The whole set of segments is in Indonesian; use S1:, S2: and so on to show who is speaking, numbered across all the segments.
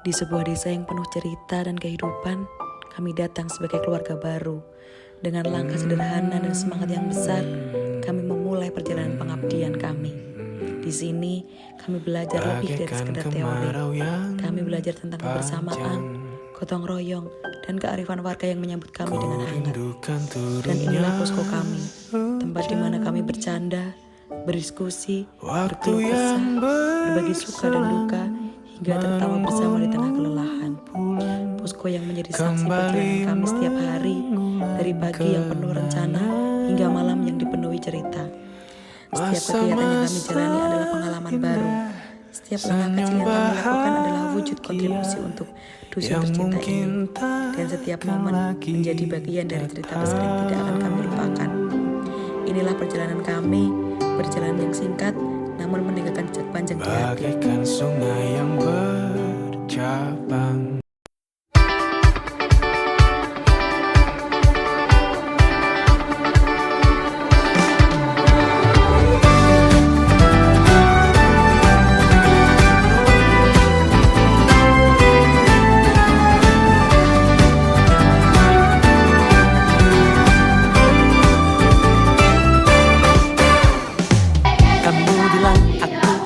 S1: Di sebuah desa yang penuh cerita dan kehidupan, kami datang sebagai keluarga baru. Dengan langkah sederhana dan semangat yang besar, kami memulai perjalanan pengabdian kami. Di sini, kami belajar lebih dari sekedar teori. Kami belajar tentang kebersamaan, gotong royong, dan kearifan warga yang menyambut kami dengan hangat. Dan inilah posko kami, tempat di mana kami bercanda, berdiskusi, berkeluh kesah, berbagi suka dan duka, hingga tertawa bersama di tengah kelelahan. Posko yang menjadi saksi perjalanan kami setiap hari, dari pagi yang penuh rencana hingga malam yang dipenuhi cerita. Setiap kegiatan yang kami jalani adalah pengalaman baru. Setiap langkah kecil yang kami lakukan adalah wujud kontribusi untuk dusun tercinta ini. Dan setiap momen menjadi bagian dari cerita besar yang tidak akan kami lupakan. Inilah perjalanan kami, perjalanan yang singkat namun meninggalkan jejak panjang di hati.
S2: Bagaikan sungai yang bercabang.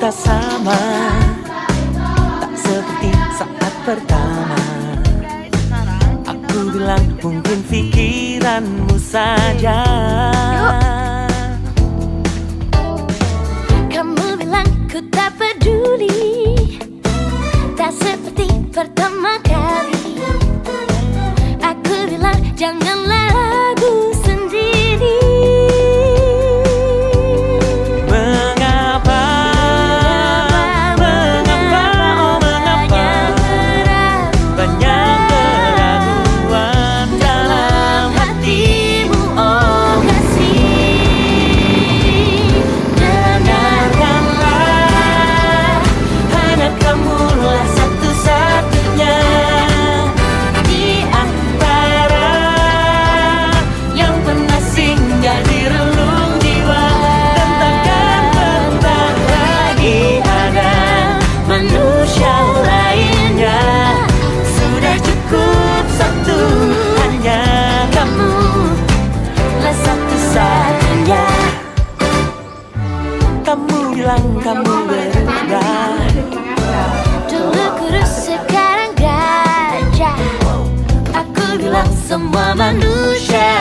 S2: Tak sama, tak seperti saat pertama. Aku bilang mungkin pikiranmu saja.
S3: Kamu bilang ku tak peduli, tak seperti pertama kali. Aku bilang janganlah ragu sendiri. Kamu bilang kamu berubah, dulu kurus sekarang gajah. Aku bilang semua manusia